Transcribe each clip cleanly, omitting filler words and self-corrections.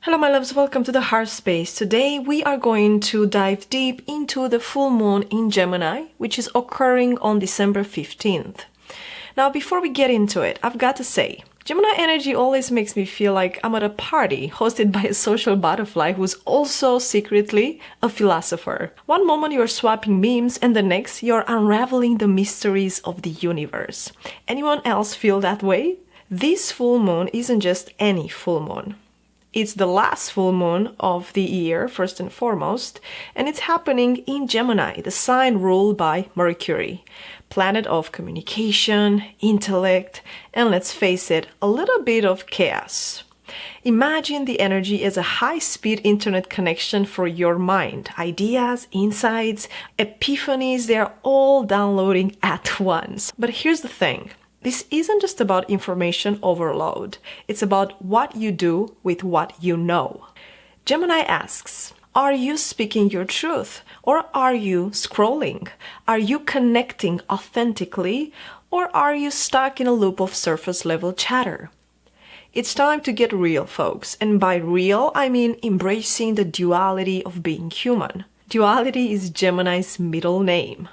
Hello my loves, welcome to the Heart Space. Today we are going to dive deep into the full moon in Gemini, which is occurring on December 15th. Now before we get into it, I've got to say, Gemini energy always makes me feel like I'm at a party hosted by a social butterfly who's also secretly a philosopher. One moment you're swapping memes and the next you're unraveling the mysteries of the universe. Anyone else feel that way? This full moon isn't just any full moon. It's the last full moon of the year, first and foremost, and it's happening in Gemini, the sign ruled by Mercury, planet of communication, intellect, and let's face it, a little bit of chaos. Imagine the energy as a high-speed internet connection for your mind. Ideas, insights, epiphanies, they're all downloading at once. But here's the thing. This isn't just about information overload. It's about what you do with what you know. Gemini asks, are you speaking your truth? Or are you scrolling? Are you connecting authentically? Or are you stuck in a loop of surface-level chatter? It's time to get real, folks. And by real, I mean embracing the duality of being human. Duality is Gemini's middle name.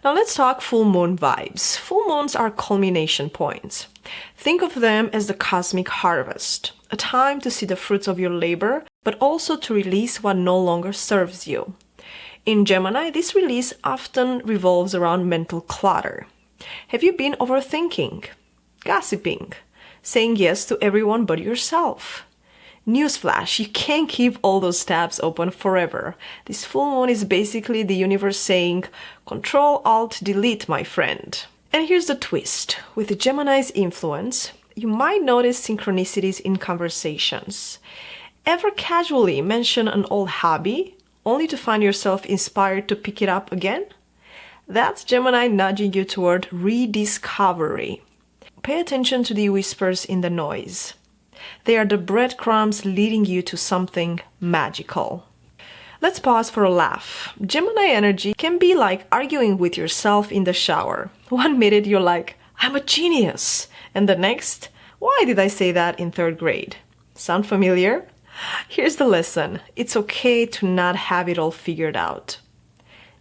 Now let's talk full moon vibes. Full moons are culmination points. Think of them as the cosmic harvest, a time to see the fruits of your labor, but also to release what no longer serves you. In Gemini, this release often revolves around mental clutter. Have you been overthinking, gossiping, saying yes to everyone but yourself? Newsflash, you can't keep all those tabs open forever. This full moon is basically the universe saying, Control-Alt-Delete, my friend. And here's the twist. With Gemini's influence, you might notice synchronicities in conversations. Ever casually mention an old hobby, only to find yourself inspired to pick it up again? That's Gemini nudging you toward rediscovery. Pay attention to the whispers in the noise. They are the breadcrumbs leading you to something magical. Let's pause for a laugh. Gemini energy can be like arguing with yourself in the shower. One minute you're like, I'm a genius. And the next, why did I say that in third grade? Sound familiar? Here's the lesson. It's okay to not have it all figured out.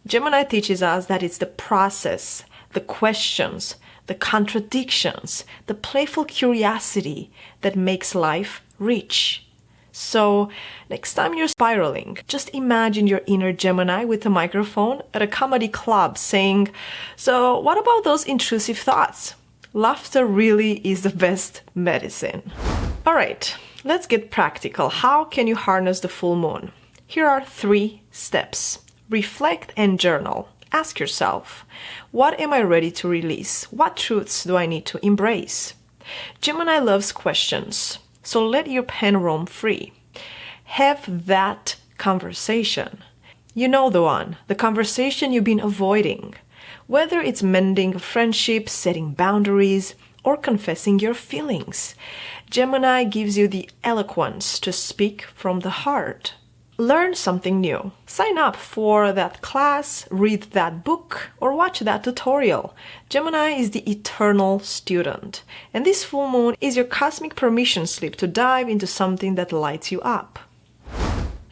Gemini teaches us that it's the process, the questions, the contradictions, the playful curiosity that makes life rich. So, next time you're spiraling, just imagine your inner Gemini with a microphone at a comedy club saying, so what about those intrusive thoughts? Laughter really is the best medicine. Alright, let's get practical. How can you harness the full moon? Here are 3 steps. Reflect and journal. Ask yourself, what am I ready to release? What truths do I need to embrace? Gemini loves questions, so let your pen roam free. Have that conversation. You know the one, the conversation you've been avoiding. Whether it's mending a friendship, setting boundaries, or confessing your feelings, Gemini gives you the eloquence to speak from the heart. Learn something new. Sign up for that class, read that book, or watch that tutorial. Gemini is the eternal student, and this full moon is your cosmic permission slip to dive into something that lights you up.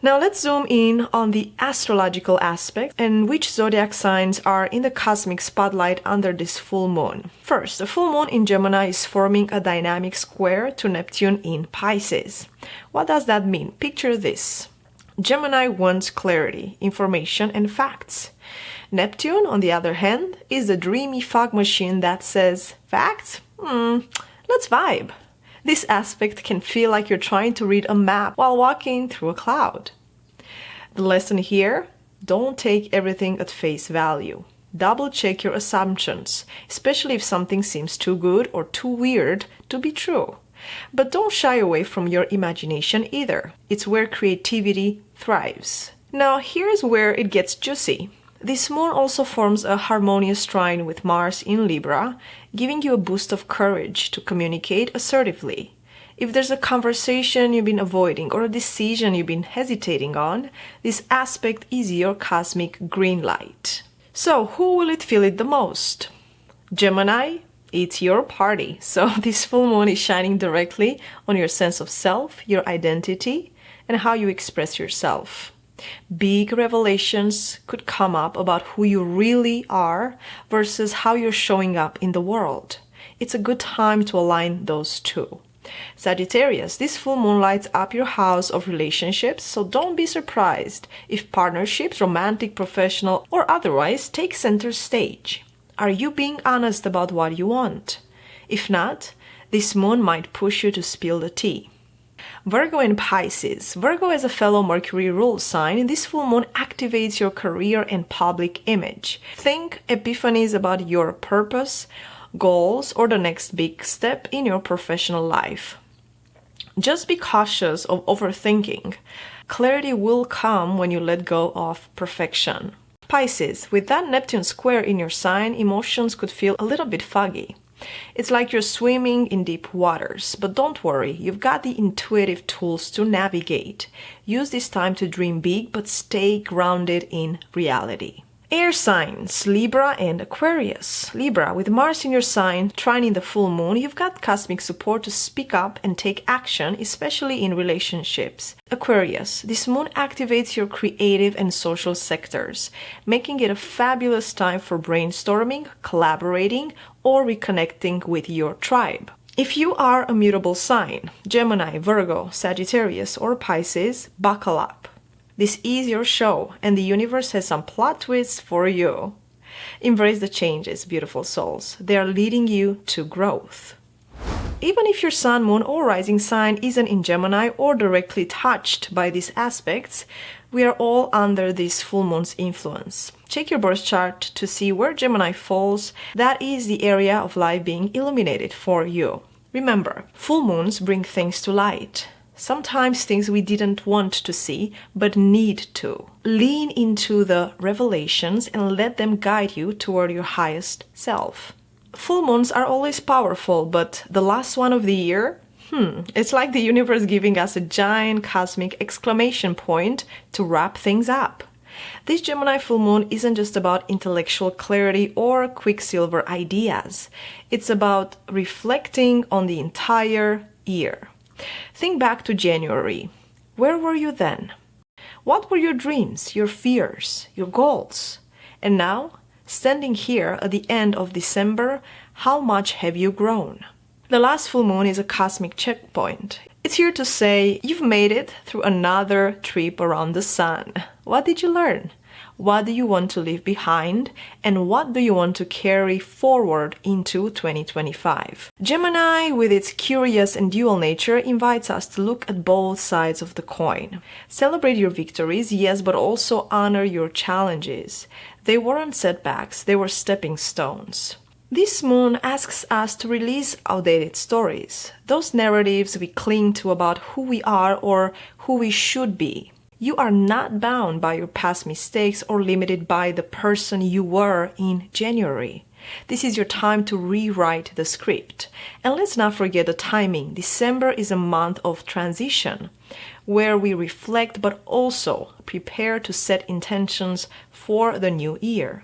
Now let's zoom in on the astrological aspect and which zodiac signs are in the cosmic spotlight under this full moon. First, the full moon in Gemini is forming a dynamic square to Neptune in Pisces. What does that mean? Picture this. Gemini wants clarity, information, and facts. Neptune, on the other hand, is the dreamy fog machine that says, facts? Let's vibe. This aspect can feel like you're trying to read a map while walking through a cloud. The lesson here, don't take everything at face value. Double check your assumptions, especially if something seems too good or too weird to be true. But don't shy away from your imagination either. It's where creativity thrives. Now here's where it gets juicy. This moon also forms a harmonious trine with Mars in Libra, giving you a boost of courage to communicate assertively. If there's a conversation you've been avoiding or a decision you've been hesitating on, this aspect is your cosmic green light. So who will it feel it the most? Gemini, It's your party. So this full moon is shining directly on your sense of self, your identity, and how you express yourself. Big revelations could come up about who you really are versus how you're showing up in the world. It's a good time to align those two. Sagittarius, this full moon lights up your house of relationships, so don't be surprised if partnerships, romantic, professional, or otherwise, take center stage. Are you being honest about what you want? If not, this moon might push you to spill the tea. Virgo and Pisces. Virgo is a fellow Mercury ruled sign, and this full moon activates your career and public image. Think epiphanies about your purpose, goals, or the next big step in your professional life. Just be cautious of overthinking. Clarity will come when you let go of perfection. Pisces, with that Neptune square in your sign, emotions could feel a little bit foggy. It's like you're swimming in deep waters, but don't worry, you've got the intuitive tools to navigate. Use this time to dream big, but stay grounded in reality. Air signs, Libra and Aquarius. Libra, with Mars in your sign, trine in the full moon, you've got cosmic support to speak up and take action, especially in relationships. Aquarius, this moon activates your creative and social sectors, making it a fabulous time for brainstorming, collaborating, or reconnecting with your tribe. If you are a mutable sign, Gemini, Virgo, Sagittarius, or Pisces, buckle up. This is your show, and the universe has some plot twists for you. Embrace the changes, beautiful souls. They are leading you to growth. Even if your sun, moon, or rising sign isn't in Gemini or directly touched by these aspects, we are all under this full moon's influence. Check your birth chart to see where Gemini falls. That is the area of life being illuminated for you. Remember, full moons bring things to light. Sometimes things we didn't want to see, but need to. Lean into the revelations and let them guide you toward your highest self. Full moons are always powerful, but the last one of the year, it's like the universe giving us a giant cosmic exclamation point to wrap things up. This Gemini full moon isn't just about intellectual clarity or quicksilver ideas. It's about reflecting on the entire year. Think back to January. Where were you then? What were your dreams, your fears, your goals? And now, standing here at the end of December, how much have you grown? The last full moon is a cosmic checkpoint. It's here to say you've made it through another trip around the sun. What did you learn? What do you want to leave behind? And what do you want to carry forward into 2025? Gemini, with its curious and dual nature, invites us to look at both sides of the coin. Celebrate your victories, yes, but also honor your challenges. They weren't setbacks, they were stepping stones. This moon asks us to release outdated stories, those narratives we cling to about who we are or who we should be. You are not bound by your past mistakes or limited by the person you were in January. This is your time to rewrite the script. And let's not forget the timing. December is a month of transition, where we reflect but also prepare to set intentions for the new year.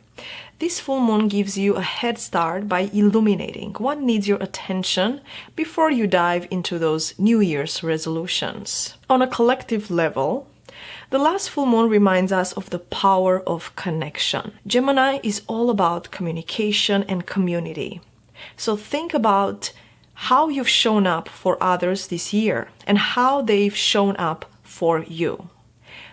This full moon gives you a head start by illuminating what needs your attention before you dive into those New Year's resolutions. On a collective level, the last full moon reminds us of the power of connection. Gemini is all about communication and community. So think about how you've shown up for others this year and how they've shown up for you.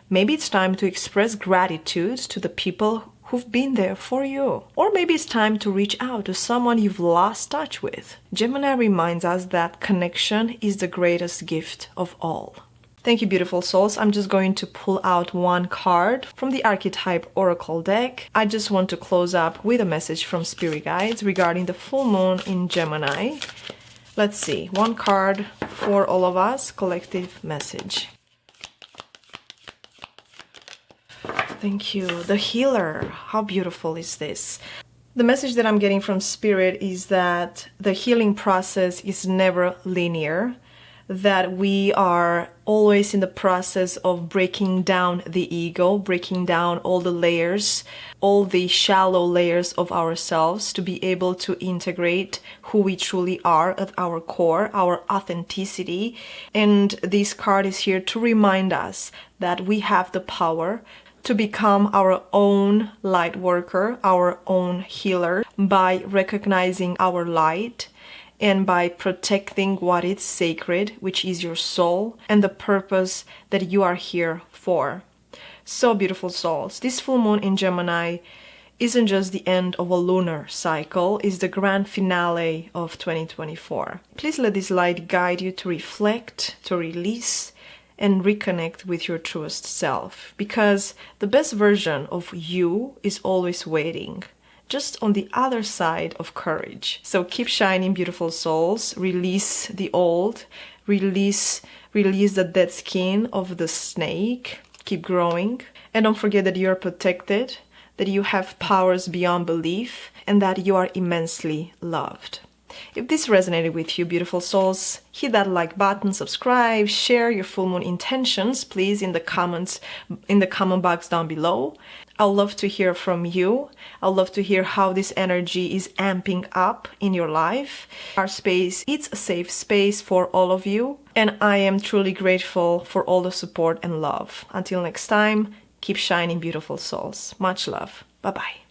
Maybe it's time to express gratitude to the people who've been there for you. Or maybe it's time to reach out to someone you've lost touch with. Gemini reminds us that connection is the greatest gift of all. Thank you, beautiful souls. I'm just going to pull out one card from the Archetype Oracle deck. I just want to close up with a message from Spirit Guides regarding the full moon in Gemini. Let's see, one card for all of us, collective message. Thank you. The Healer. How beautiful is this? The message that I'm getting from Spirit is that the healing process is never linear, that we are always in the process of breaking down the ego, breaking down all the layers, all the shallow layers of ourselves to be able to integrate who we truly are at our core, our authenticity. And this card is here to remind us that we have the power to become our own light worker, our own healer, by recognizing our light and by protecting what is sacred, which is your soul, and the purpose that you are here for. So beautiful souls, this full moon in Gemini isn't just the end of a lunar cycle, it's the grand finale of 2024. Please let this light guide you to reflect, to release, and reconnect with your truest self, because the best version of you is always waiting, just on the other side of courage. So keep shining, beautiful souls. Release the old, release the dead skin of the snake. Keep growing. And don't forget that you're protected, that you have powers beyond belief, and that you are immensely loved. If this resonated with you, beautiful souls, hit that like button, subscribe, share your full moon intentions, please, in the comments, in the comment box down below. I'd love to hear from you. I'd love to hear how this energy is amping up in your life. Our space, it's a safe space for all of you, and I am truly grateful for all the support and love. Until next time, keep shining, beautiful souls. Much love. Bye-bye.